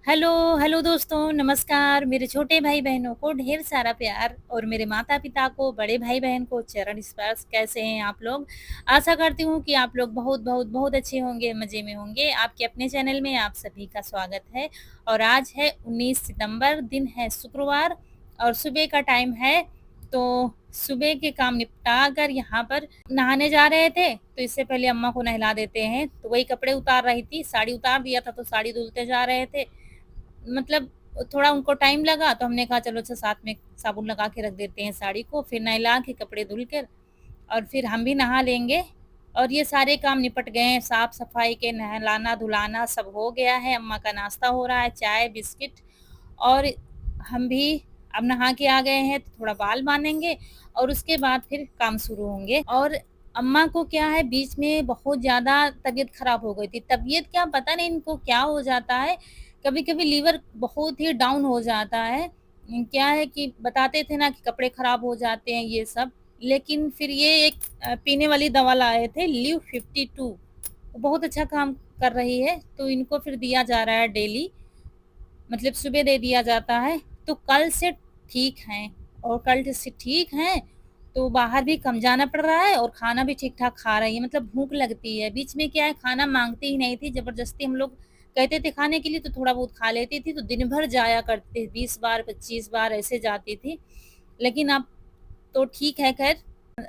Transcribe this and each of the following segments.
Hello hello दोस्तों, नमस्कार। मेरे छोटे भाई बहनों को ढेर सारा प्यार और मेरे माता पिता को, बड़े भाई बहन को चरण स्पर्श। कैसे हैं आप लोग? आशा करती हूँ कि आप लोग बहुत बहुत बहुत अच्छे होंगे, मज़े में होंगे। आपके अपने चैनल में आप सभी का स्वागत है। और आज है 19 सितंबर, दिन है शुक्रवार और सुबह का टाइम है। तो सुबह के काम निपटा कर यहाँ पर नहाने जा रहे थे, तो इससे पहले अम्मा को नहला देते हैं। तो वही कपड़े उतार रही थी, साड़ी उतार दिया था तो साड़ी धुलते जा रहे थे। मतलब थोड़ा उनको टाइम लगा तो हमने कहा चलो अच्छा साथ में साबुन लगा के रख देते हैं साड़ी को, फिर नहला के कपड़े धुल कर और फिर हम भी नहा लेंगे। और ये सारे काम निपट गए हैं, साफ सफाई के, नहलाना धुलाना सब हो गया है। अम्मा का नाश्ता हो रहा है, चाय बिस्किट। और हम भी अब नहा के आ गए हैं तो थोड़ा बाल बांधेंगे और उसके बाद फिर काम शुरू होंगे। और अम्मा को क्या है, बीच में बहुत ज़्यादा तबीयत खराब हो गई थी। तबीयत क्या पता नहीं इनको क्या हो जाता है, कभी-कभी लीवर बहुत ही डाउन हो जाता है। क्या है कि बताते थे ना कि कपड़े खराब हो जाते हैं ये सब, लेकिन फिर ये एक पीने वाली दवा लाए थे लिव 52, वो बहुत अच्छा काम कर रही है, तो इनको फिर दिया जा रहा है डेली, मतलब सुबह दे दिया जाता है। तो कल से ठीक हैं और कल से ठीक हैं, तो बाहर भी कम जाना पड़ रहा है और खाना भी ठीक-ठाक खा रही है, मतलब भूख लगती है। बीच में क्या है, खाना माँगती ही नहीं थी, ज़बरदस्ती हम लोग कहते थे खाने के लिए तो थोड़ा बहुत खा लेती थी, तो दिन भर जाया करते 20 बार 25 बार ऐसे जाती थी। लेकिन अब तो ठीक है खैर,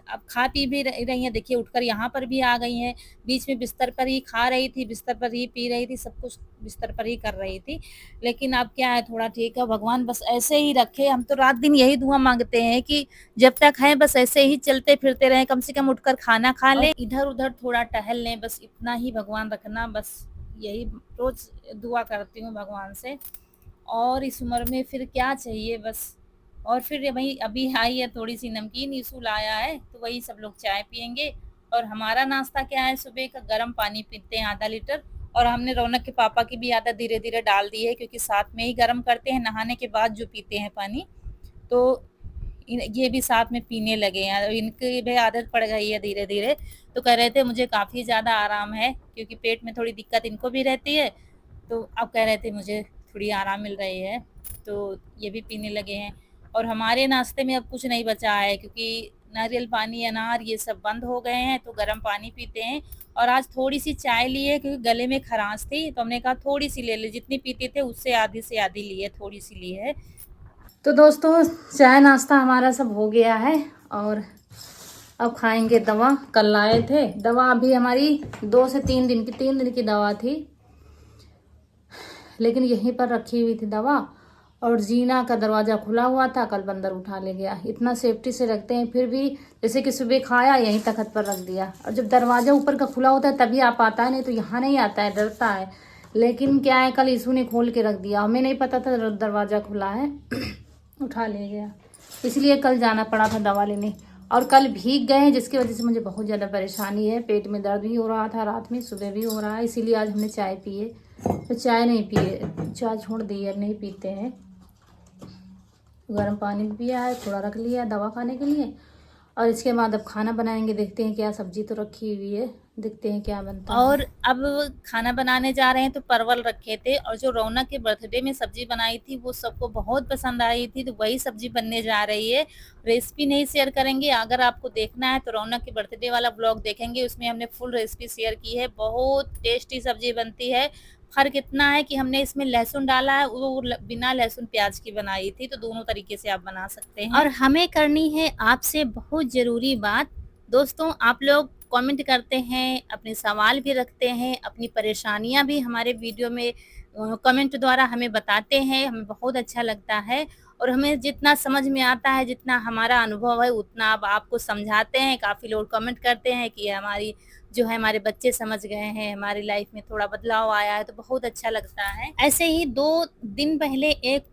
अब खा पी भी रही हैं, देखिए उठकर यहाँ पर भी आ गई हैं। बीच में बिस्तर पर ही खा रही थी, बिस्तर पर ही पी रही थी, सब कुछ बिस्तर पर ही कर रही थी। लेकिन अब क्या है, थोड़ा ठीक है, भगवान बस ऐसे ही रखे। हम तो रात दिन यही दुआ माँगते हैं कि जब तक हैं बस ऐसे ही चलते-फिरते रहें, कम से कम उठकर खाना खा लें, इधर-उधर थोड़ा टहल लें, बस इतना ही भगवान रखना, बस यही रोज़ दुआ करती हूँ भगवान से। और इस उम्र में फिर क्या चाहिए बस। और फिर वही अभी आई है, थोड़ी-सी नमकीन इशू लाया है, तो वही सब लोग चाय पिएँगे। और हमारा नाश्ता क्या है, सुबह का गरम पानी पीते हैं आधा लीटर। और हमने रौनक के पापा की भी आदत धीरे-धीरे डाल दी है, क्योंकि साथ में ही गरम करते हैं, नहाने के बाद जो पीते हैं पानी, तो ये भी साथ में पीने लगे हैं और इनकी भी आदत पड़ गई है धीरे-धीरे। तो कह रहे थे मुझे काफ़ी ज़्यादा आराम है, क्योंकि पेट में थोड़ी दिक्कत इनको भी रहती है, तो अब कह रहे थे मुझे थोड़ी आराम मिल रही है, तो ये भी पीने लगे हैं। और हमारे नाश्ते में अब कुछ नहीं बचा है, क्योंकि नारियल पानी, अनार ये सब बंद हो गए हैं, तो गर्म पानी पीते हैं। और आज थोड़ी-सी चाय ली है, क्योंकि गले में खरांश थी, तो हमने कहा थोड़ी-सी ले लें, जितनी पीते थे उससे आधी से आधी ली है, थोड़ी-सी ली है। तो दोस्तों, चाय नाश्ता हमारा सब हो गया है और अब खाएँगे दवा। कल लाए थे दवा, अभी हमारी 2 से 3 दिन की दवा थी, लेकिन यहीं पर रखी हुई थी दवा। और जीना का दरवाज़ा खुला हुआ था, कल बंदर उठा ले गया। इतना सेफ्टी से रखते हैं, फिर भी जैसे कि सुबह खाया यहीं तखत पर रख दिया। और जब दरवाज़ा ऊपर का खुला होता है तभी आ पाता है, नहीं तो यहाँ नहीं आता है, डरता है। लेकिन क्या है, कल ईशू ने खोल के रख दिया, हमें नहीं पता था दरवाज़ा खुला है उठा ले गया, इसलिए कल जाना पड़ा था दवा लेने। और कल भीग गए, जिसकी वजह से मुझे बहुत ज़्यादा परेशानी है, पेट में दर्द भी हो रहा था, रात में सुबह भी हो रहा है, इसीलिए आज हमने चाय पी है। तो चाय नहीं पिए, चाय छोड़ दी, अब नहीं पीते हैं। गर्म पानी भी पिया है, थोड़ा रख लिया दवा खाने के लिए। और इसके बाद अब खाना बनाएंगे, देखते हैं क्या, सब्जी तो रखी हुई है, देखते हैं क्या बनता है। और अब खाना बनाने जा रहे हैं, तो परवल रखे थे और जो रौनक के बर्थडे में सब्जी बनाई थी वो सबको बहुत पसंद आई थी, तो वही सब्जी बनने जा रही है। रेसिपी नहीं शेयर करेंगे, अगर आपको देखना है तो रौनक के बर्थडे वाला ब्लॉग देखेंगे, उसमें हमने फुल रेसिपी शेयर की है। बहुत टेस्टी सब्जी बनती है। फ़र्क इतना है कि हमने इसमें लहसुन डाला है, वो बिना लहसुन प्याज की बनाई थी, तो दोनों तरीके से आप बना सकते हैं। और हमें करनी है आपसे बहुत ज़रूरी बात। दोस्तों, आप लोग कमेंट करते हैं, अपने सवाल भी रखते हैं, अपनी परेशानियां भी हमारे वीडियो में कमेंट द्वारा हमें बताते हैं, हमें बहुत अच्छा लगता है। और हमें जितना समझ में आता है, जितना हमारा अनुभव है, उतना अब आपको समझाते हैं। काफ़ी लोग कमेंट करते हैं कि हमारी जो है, हमारे बच्चे समझ गए हैं, हमारी लाइफ में थोड़ा बदलाव आया है, तो बहुत अच्छा लगता है। ऐसे ही 2 दिन पहले एक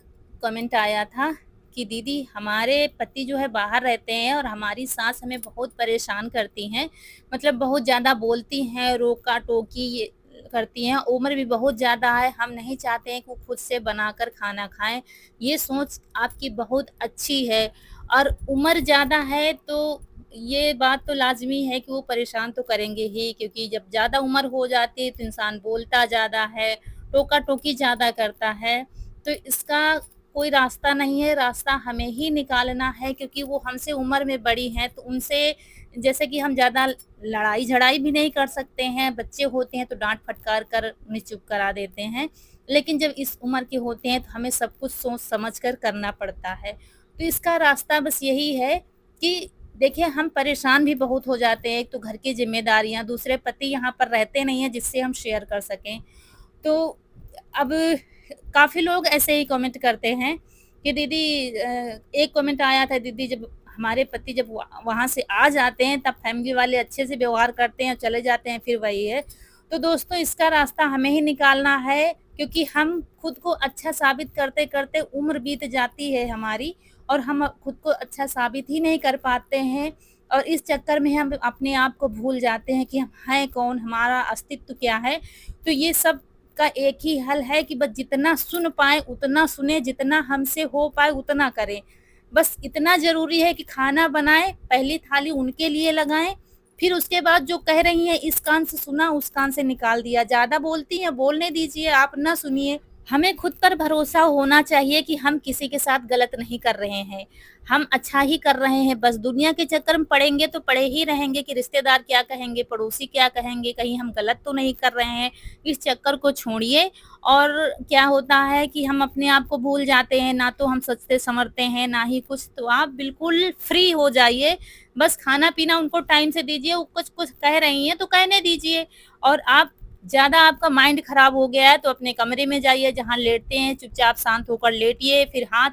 कमेंट आया था कि दीदी, हमारे पति जो है बाहर रहते हैं और हमारी सास हमें बहुत परेशान करती हैं, मतलब बहुत ज़्यादा बोलती हैं, रोका-टोकी ये करती हैं, उम्र भी बहुत ज़्यादा है, हम नहीं चाहते हैं कि वो खुद से बनाकर खाना खाएँ। ये सोच आपकी बहुत अच्छी है। और उम्र ज़्यादा है तो ये बात तो लाज़मी है कि वो परेशान तो करेंगे ही, क्योंकि जब ज़्यादा उम्र हो जाती है तो इंसान बोलता ज़्यादा है, टोका-टोकी ज़्यादा करता है। तो इसका कोई रास्ता नहीं है, रास्ता हमें ही निकालना है, क्योंकि वो हमसे उम्र में बड़ी हैं, तो उनसे जैसे कि हम ज़्यादा लड़ाई-झड़ाई भी नहीं कर सकते हैं, बच्चे होते हैं तो डाँट-फटकार कर उन्हें चुप करा देते हैं। लेकिन जब इस उम्र के होते हैं तो हमें सब कुछ सोच समझ कर करना पड़ता है। तो इसका रास्ता बस यही है कि देखिए, हम परेशान भी बहुत हो जाते हैं, एक तो घर की ज़िम्मेदारियाँ, दूसरे पति यहाँ पर रहते नहीं हैं जिससे हम शेयर कर सकें। तो अब काफ़ी लोग ऐसे ही कमेंट करते हैं कि दीदी एक कमेंट आया था, दीदी जब हमारे पति जब वहाँ से आ जाते हैं तब फैमिली वाले अच्छे से व्यवहार करते हैं और चले जाते हैं, फिर वही है। तो दोस्तों, इसका रास्ता हमें ही निकालना है, क्योंकि हम खुद को अच्छा साबित करते-करते उम्र बीत जाती है हमारी, और हम खुद को अच्छा साबित ही नहीं कर पाते हैं, और इस चक्कर में हम अपने आप को भूल जाते हैं कि हम हैं कौन, हमारा अस्तित्व क्या है। तो ये सब का एक ही हल है कि बस जितना सुन पाएँ उतना सुनें, जितना हमसे हो पाए उतना करें। बस इतना ज़रूरी है कि खाना बनाएँ, पहली थाली उनके लिए लगाएँ, फिर उसके बाद जो कह रही हैं इस कान से सुना, उस कान से निकाल दिया। ज़्यादा बोलती हैं, बोलने दीजिए, आप ना सुनिए। हमें खुद पर भरोसा होना चाहिए कि हम किसी के साथ गलत नहीं कर रहे हैं, हम अच्छा ही कर रहे हैं। बस दुनिया के चक्कर में पड़ेंगे तो पड़े ही रहेंगे कि रिश्तेदार क्या कहेंगे, पड़ोसी क्या कहेंगे, कहीं हम गलत तो नहीं कर रहे हैं। इस चक्कर को छोड़िए, और क्या होता है कि हम अपने आप को भूल जाते हैं, ना तो हम सोचते-संवरते हैं, ना ही कुछ। तो आप बिल्कुल फ्री हो जाइए, बस खाना-पीना उनको टाइम से दीजिए, वो कुछ-कुछ कह रही हैं तो कहने दीजिए। और आप ज़्यादा आपका माइंड खराब हो गया है तो अपने कमरे में जाइए, जहाँ लेटते हैं चुपचाप शांत होकर लेटिए, फिर हाथ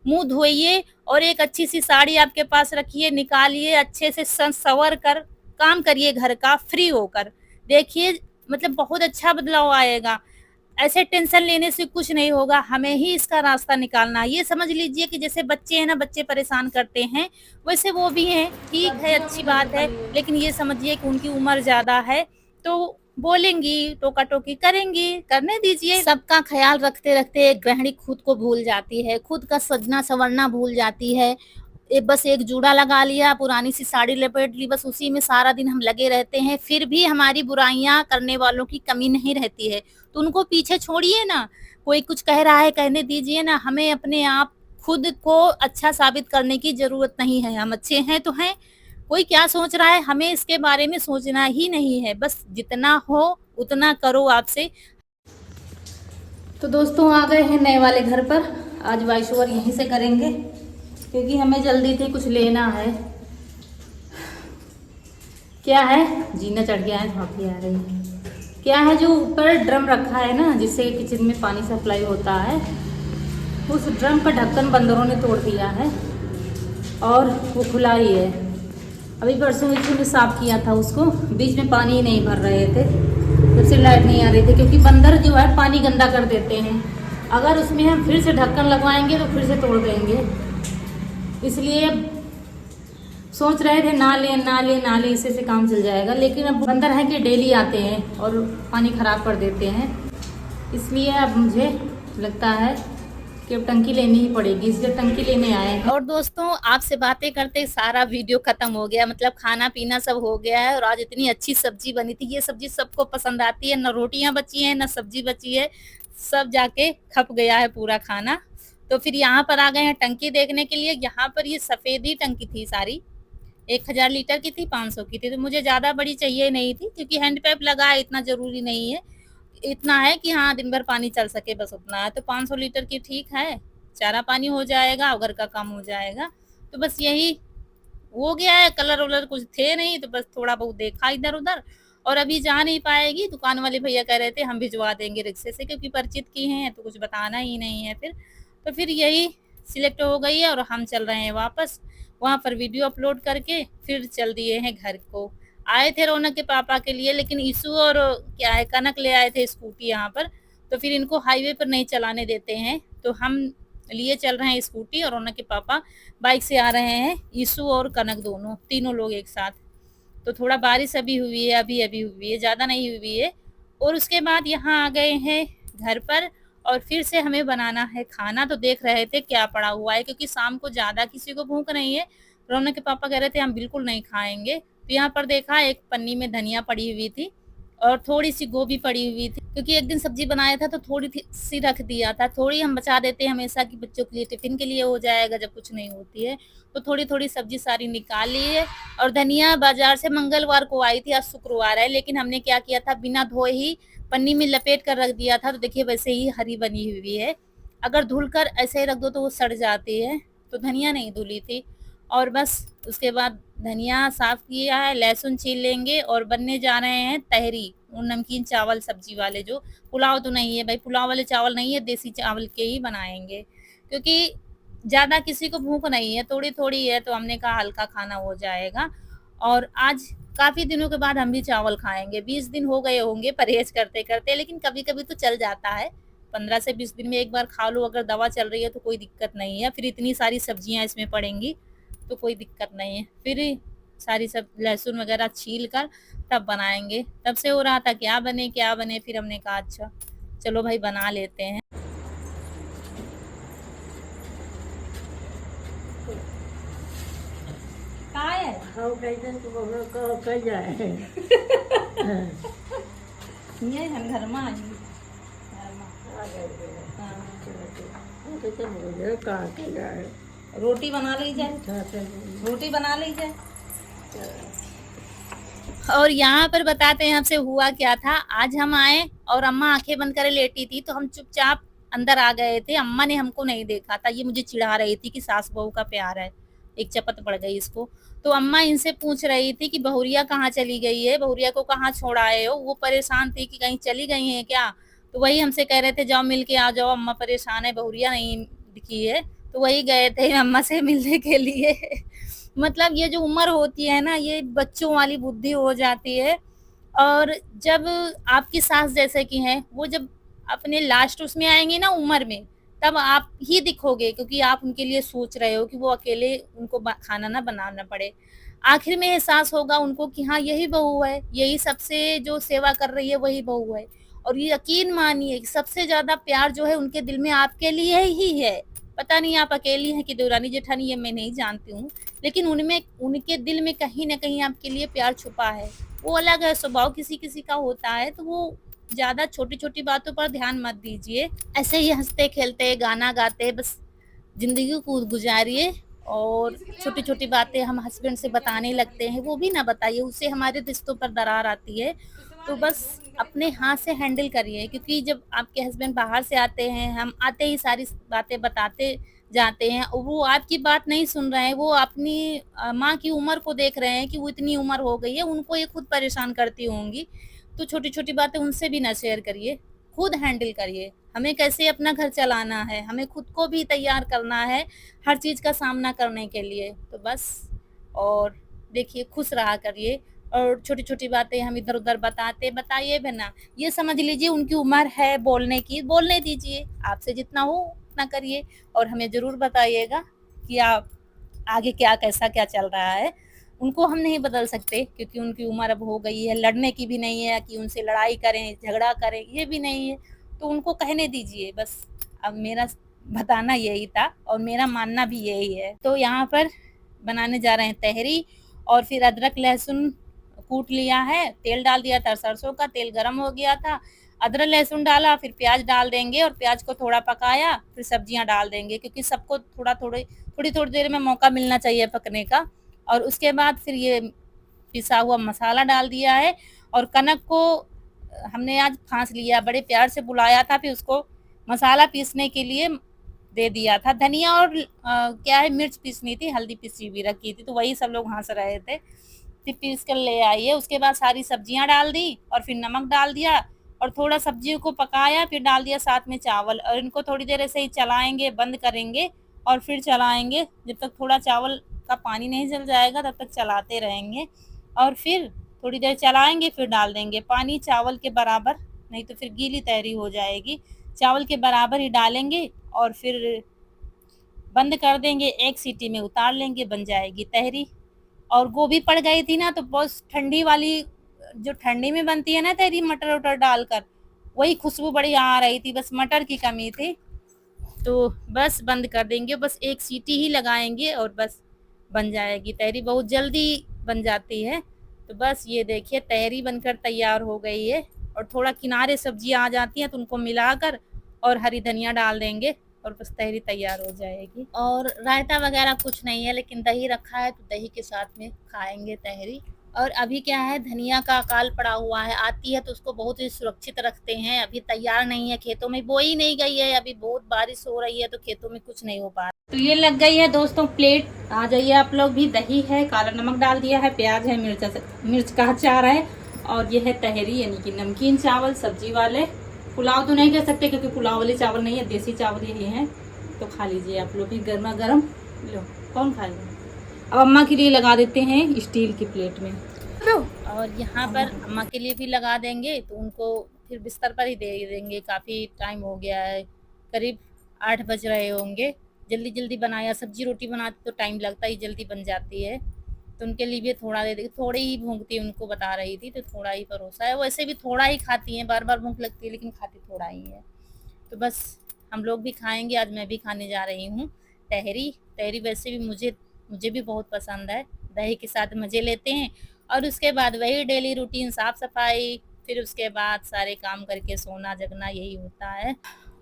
मुँह धोइए, और एक अच्छी-सी साड़ी आपके पास रखिए, निकालिए, अच्छे से संवर कर काम करिए घर का फ्री होकर। देखिए, मतलब बहुत अच्छा बदलाव आएगा। ऐसे टेंशन लेने से कुछ नहीं होगा, हमें ही इसका रास्ता निकालना है। ये समझ लीजिए कि जैसे बच्चे हैं ना, बच्चे परेशान करते हैं, वैसे वो भी हैं, ठीक है, सब्जियां अच्छी भी नहीं बात है, बनी है। लेकिन ये समझिए कि उनकी उम्र ज़्यादा है, तो बोलेंगी, टोका-टोकी करेंगी, करने दीजिए। सबका ख़्याल रखते-रखते एक गृहिणी खुद को भूल जाती है, खुद का सजना-संवरना भूल जाती है। बस एक जूड़ा लगा लिया, पुरानी-सी साड़ी लपेट ली, बस उसी में सारा दिन हम लगे रहते हैं, फिर भी हमारी बुराइयाँ करने वालों की कमी नहीं रहती है। तो उनको पीछे छोड़िए ना, कोई कुछ कह रहा है कहने दीजिए ना, हमें अपने आप खुद को अच्छा साबित करने की ज़रूरत नहीं है, हम अच्छे हैं तो हैं, कोई क्या सोच रहा है हमें इसके बारे में सोचना ही नहीं है, बस जितना हो उतना करो आपसे। तो दोस्तों, आ गए हैं नए वाले घर पर, आज वॉइस ओवर यहीं से करेंगे क्योंकि हमें जल्दी थी, कुछ लेना है। क्या है, जीना चढ़ गया है, भाभी आ रही है। क्या है, जो ऊपर ड्रम रखा है ना जिससे किचन में पानी सप्लाई होता है, उस ड्रम का ढक्कन बंदरों ने तोड़ दिया है और वो खुला ही है। अभी परसों इसी में साफ किया था उसको, बीच में पानी ही नहीं भर रहे थे जब से लाइट नहीं आ रही थी, क्योंकि बंदर जो है पानी गंदा कर देते हैं। अगर उसमें हम फिर से ढक्कन लगवाएंगे तो फिर से तोड़ देंगे, इसलिए सोच रहे थे ना ले, इसी से काम चल जाएगा। लेकिन अब बंदर है कि डेली आते हैं और पानी ख़राब कर देते हैं, इसलिए अब मुझे लगता है कि अब टंकी लेनी ही पड़ेगी, इसलिए टंकी लेने आए हैं। और दोस्तों, आपसे बातें करते सारा वीडियो खत्म हो गया, मतलब खाना पीना सब हो गया है, और आज इतनी अच्छी सब्जी बनी थी। ये सब्जी सबको पसंद आती है, ना रोटियां बची हैं ना सब्जी बची है, सब जाके खप गया है पूरा खाना। तो फिर यहाँ पर आ गए हैं टंकी देखने के लिए। यहाँ पर ये सफ़ेदी टंकी थी सारी, 1000 लीटर की थी, 500 की थी, तो मुझे ज़्यादा बड़ी चाहिए नहीं थी, क्योंकि हैंड पैप लगा है, इतना ज़रूरी नहीं है। इतना है कि हाँ, दिन भर पानी चल सके, बस उतना है। तो 500 लीटर की ठीक है, चारा पानी हो जाएगा और घर का काम हो जाएगा। तो बस यही हो गया है, कलर-वलर कुछ थे नहीं, तो बस थोड़ा बहुत देखा इधर-उधर, और अभी जा नहीं पाएगी। दुकान वाले भैया कह रहे थे हम भिजवा देंगे रिक्शे से, क्योंकि परिचित की हैं, तो कुछ बताना ही नहीं है फिर। तो फिर यही सिलेक्ट हो गई है और हम चल रहे हैं वापस। वहाँ पर वीडियो अपलोड करके फिर चल दिए हैं घर को। आए थे रौनक के पापा के लिए, लेकिन ईशु और क्या है कनक ले आए थे स्कूटी यहाँ पर, तो फिर इनको हाईवे पर नहीं चलाने देते हैं, तो हम लिए चल रहे हैं स्कूटी, और रौनक के पापा बाइक से आ रहे हैं, ईशु और कनक दोनों, तीनों लोग एक साथ। तो थोड़ा बारिश अभी हुई है, अभी हुई है, ज़्यादा नहीं हुई है। और उसके बाद यहाँ आ गए हैं घर पर, और फिर से हमें बनाना है खाना। तो देख रहे थे क्या पड़ा हुआ है, क्योंकि शाम को ज़्यादा किसी को भूख नहीं है। रौनक के पापा कह रहे थे हम बिल्कुल नहीं खाएंगे, तो यहाँ पर देखा एक पन्नी में धनिया पड़ी हुई थी, और थोड़ी-सी गोभी पड़ी हुई थी, क्योंकि एक दिन सब्ज़ी बनाया था तो थोड़ी थी सी रख दिया था। थोड़ी हम बचा देते हैं हमेशा कि बच्चों के लिए टिफ़िन के लिए हो जाएगा जब कुछ नहीं होती है। तो थोड़ी-थोड़ी सब्ज़ी सारी निकाल ली है और धनिया बाज़ार से मंगलवार को आई थी, आज शुक्रवार है, लेकिन हमने क्या किया था बिना धोए ही पन्नी में लपेट कर रख दिया था, तो देखिए वैसे ही हरी बनी हुई है। अगर धुलकर ऐसे ही रख दो तो वो सड़ जाती है, तो धनिया नहीं धुली थी। और बस उसके बाद धनिया साफ़ किया है, लहसुन छील लेंगे और बनने जा रहे हैं तहरी, वो नमकीन चावल सब्ज़ी वाले जो पुलाव तो नहीं है भाई, पुलाव वाले चावल नहीं है, देसी चावल के ही बनाएँगे। क्योंकि ज़्यादा किसी को भूख नहीं है, थोड़ी-थोड़ी है तो हमने कहा हल्का खाना हो जाएगा। और आज काफ़ी दिनों के बाद हम भी चावल खाएँगे, 20 दिन हो गए होंगे परहेज़ करते-करते, लेकिन कभी-कभी तो चल जाता है। 15 से 20 दिन में एक बार खा लो, अगर दवा चल रही है तो कोई दिक्कत नहीं है, फिर इतनी सारी सब्जियाँ इसमें पड़ेंगी, तो कोई दिक्कत नहीं है। फिर सारी सब लहसुन वगैरह छील कर तब बनाएँगे। तब से हो रहा था क्या बने? फिर हमने कहा अच्छा, चलो भाई बना लेते हैं। काय आहे? हो कैसन तो बहुत कहो कह जाए ये हम घर में आई कैसे मुझे कहाँ कह जाए रोटी बना ली जाए, रोटी बना ली जाए। और यहाँ पर बताते हैं आपसे हुआ क्या था। आज हम आए और अम्मा आंखें बंद करे लेटी थी, तो हम चुपचाप अंदर आ गए थे। अम्मा ने हमको नहीं देखा था, ये मुझे चिढ़ा रही थी कि सास बहू का प्यार है, एक चपत पड़ गई इसको। तो अम्मा इनसे पूछ रही थी कि बहुरिया कहाँ चली गई है, बहुरिया को कहाँ छोड़ आए हो। वो परेशान थी कि कहीं चली गई हैं क्या। तो वही हमसे कह रहे थे जाओ मिल के आ जाओ, अम्मा परेशान है, बहुरिया नहीं दिखी है। तो वही गए थे अम्मा से मिलने के लिए मतलब ये जो उम्र होती है ना, ये बच्चों वाली बुद्धि हो जाती है। और जब आपकी सास जैसे की हैं, वो जब अपने लास्ट उसमें आएँगी ना उम्र में, तब आप ही दिखोगे, क्योंकि आप उनके लिए सोच रहे हो कि वो अकेले उनको खाना ना बनाना पड़े। आखिर में एहसास होगा उनको कि हाँ यही बहू है, यही सबसे जो सेवा कर रही है वही बहू है। और ये यकीन मानिए कि सबसे ज़्यादा प्यार जो है उनके दिल में आपके लिए ही है। पता नहीं आप अकेली हैं कि देवरानी जेठानी, ये मैं नहीं जानती हूँ। लेकिन उनमें, उनके दिल में कहीं न कहीं आपके लिए प्यार छुपा है। वो अलग है, स्वभाव किसी-किसी का होता है, तो वो ज़्यादा छोटी-छोटी बातों पर ध्यान मत दीजिए। ऐसे ही हँसते-खेलते, गाना गाते बस ज़िंदगी को गुज़ारिए। और छोटी-छोटी बातें हम हस्बैंड से बताने लगते हैं, वो भी ना बताइए, उससे हमारे रिश्तों पर दरार आती है। तो बस अपने हाथ से हैंडल करिए, क्योंकि जब आपके हस्बैंड बाहर से आते हैं, हम आते ही सारी बातें बताते जाते हैं और वो आपकी बात नहीं सुन रहे हैं, वो अपनी माँ की उम्र को देख रहे हैं कि वो इतनी उम्र हो गई है, उनको ये खुद परेशान करती होंगी। तो छोटी-छोटी बातें उनसे भी ना शेयर करिए, खुद हैंडल करिए। हमें कैसे अपना घर चलाना है, हमें खुद को भी तैयार करना है हर चीज़ का सामना करने के लिए। तो बस, और देखिए खुश रहा करिए। और छोटी-छोटी बातें हम इधर-उधर बताइए भी ना। ये समझ लीजिए उनकी उम्र है बोलने की, बोलने दीजिए। आपसे जितना हो उतना करिए और हमें ज़रूर बताइएगा कि आप आगे क्या कैसा क्या चल रहा है। उनको हम नहीं बदल सकते, क्योंकि उनकी उम्र अब हो गई है, लड़ने की भी नहीं है कि उनसे लड़ाई करें, झगड़ा करें, ये भी नहीं है। तो उनको कहने दीजिए बस। अब मेरा बताना यही था और मेरा मानना भी यही है। तो यहाँ पर बनाने जा रहे हैं तहरी। और फिर अदरक लहसुन कूट लिया है, तेल डाल दिया था सरसों का, तेल गरम हो गया था, अदरक लहसुन डाला, फिर प्याज डाल देंगे और प्याज को थोड़ा पकाया, फिर सब्जियाँ डाल देंगे, क्योंकि सबको थोड़ी-थोड़ी देर में मौका मिलना चाहिए पकने का। और उसके बाद फिर ये पिसा हुआ मसाला डाल दिया है। और कनक को हमने आज फाँस लिया, बड़े प्यार से बुलाया था, फिर उसको मसाला पीसने के लिए दे दिया था। धनिया और क्या है, मिर्च पीसनी थी, हल्दी पिसी हुई रखी थी, तो वही सब लोग हँस रहे थे। फिर पीस कर ले आई है। उसके बाद सारी सब्जियाँ डाल दी और फिर नमक डाल दिया और थोड़ा सब्जियों को पकाया, फिर डाल दिया साथ में चावल और इनको थोड़ी देर ऐसे ही चलाएँगे, बंद करेंगे और फिर चलाएँगे। जब तक थोड़ा चावल का पानी नहीं जल जाएगा तब तक चलाते रहेंगे और फिर थोड़ी देर चलाएँगे, फिर डाल देंगे पानी चावल के बराबर, नहीं तो फिर गीली तहरी हो जाएगी। चावल के बराबर ही डालेंगे और फिर बंद कर देंगे, 1 सीटी में उतार लेंगे, बन जाएगी तहरी। और गोभी पड़ गई थी ना, तो बहुत ठंडी वाली, जो ठंडी में बनती है ना तहरी मटर-वटर डालकर, वही खुशबू बढ़िया आ रही थी, बस मटर की कमी थी। तो बस बंद कर देंगे, बस 1 सीटी ही लगाएँगे और बस बन जाएगी तहरी, बहुत जल्दी बन जाती है। तो तो बस ये देखिए तहरी बनकर तैयार हो गई है, और थोड़ा किनारे सब्जी आ जाती है तो उनको मिलाकर और हरी धनिया डाल देंगे और बस तहरी तैयार हो जाएगी। और रायता वगैरह कुछ नहीं है, लेकिन दही रखा है तो दही के साथ में खाएंगे तहरी। और अभी क्या है, धनिया का अकाल पड़ा हुआ है, आती है तो उसको बहुत ही सुरक्षित रखते हैं। अभी तैयार नहीं है, खेतों में बोई नहीं गई है, अभी बहुत बारिश हो रही है तो खेतों में कुछ नहीं हो पा रहा। तो ये लग गई है दोस्तों प्लेट, आ जाइए आप लोग भी। दही है, काला नमक डाल दिया है, प्याज है, मिर्च का अचार है, और ये है तहरी यानी कि नमकीन चावल सब्जी वाले। पुलाव तो नहीं कह सकते क्योंकि पुलाव वाले चावल नहीं है, देसी चावल यही है। तो खा लीजिए आप लोग भी गर्मा गर्म। लो, कौन खाएगा? अब अम्मा के लिए लगा देते हैं स्टील की प्लेट में। और यहाँ पर अम्मा के लिए भी लगा देंगे, तो उनको फिर बिस्तर पर ही दे देंगे। काफ़ी टाइम हो गया है, करीब 8 बज रहे होंगे। जल्दी जल्दी बनाया, सब्जी रोटी बनाती तो टाइम लगता ही, जल्दी बन जाती है। तो उनके लिए भी थोड़ा दे देंगे, थोड़ी ही भूनती उनको बता रही थी, तो थोड़ा ही परोसा है। वैसे भी थोड़ा ही खाती हैं, बार बार भूख लगती है लेकिन खाती थोड़ा ही है। तो बस हम लोग भी खाएंगे, आज मैं भी खाने जा रही हूँ तहरी। तहरी वैसे भी मुझे भी बहुत पसंद है, दही के साथ मज़े लेते हैं। और उसके बाद वही डेली रूटीन, साफ सफाई, फिर उसके बाद सारे काम करके सोना जगना, यही होता है।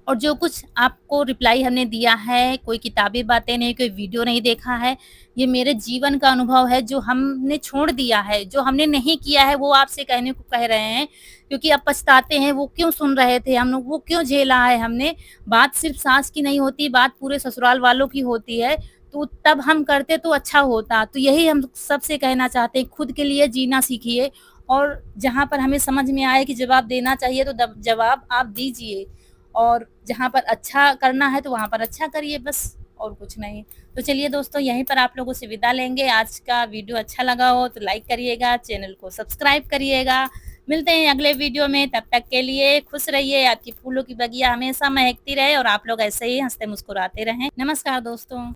और जो कुछ आपको रिप्लाई हमने दिया है, कोई किताबी बातें नहीं, कोई वीडियो नहीं देखा है, ये मेरे जीवन का अनुभव है, जो हमने छोड़ दिया है, जो हमने नहीं किया है वो आपसे कहने को कह रहे हैं। क्योंकि अब पछताते हैं, वो क्यों सुन रहे थे हम लोग, वो क्यों झेला है हमने। बात सिर्फ सास की नहीं होती, बात पूरे ससुराल वालों की होती है। तो तब हम करते तो अच्छा होता। तो यही हम सबसे कहना चाहते हैं, खुद के लिए जीना सीखिए, और जहाँ पर हमें समझ में आए कि जवाब देना चाहिए तो जवाब आप दीजिए, और जहाँ पर अच्छा करना है तो वहाँ पर अच्छा करिए, बस और कुछ नहीं। तो चलिए दोस्तों, यहीं पर आप लोगों से विदा लेंगे। आज का वीडियो अच्छा लगा हो तो लाइक करिएगा, चैनल को सब्सक्राइब करिएगा। मिलते हैं अगले वीडियो में, तब तक के लिए खुश रहिए, आपकी फूलों की बगिया हमेशा महकती रहे और आप लोग ऐसे ही हंसते मुस्कुराते रहें। नमस्कार दोस्तों।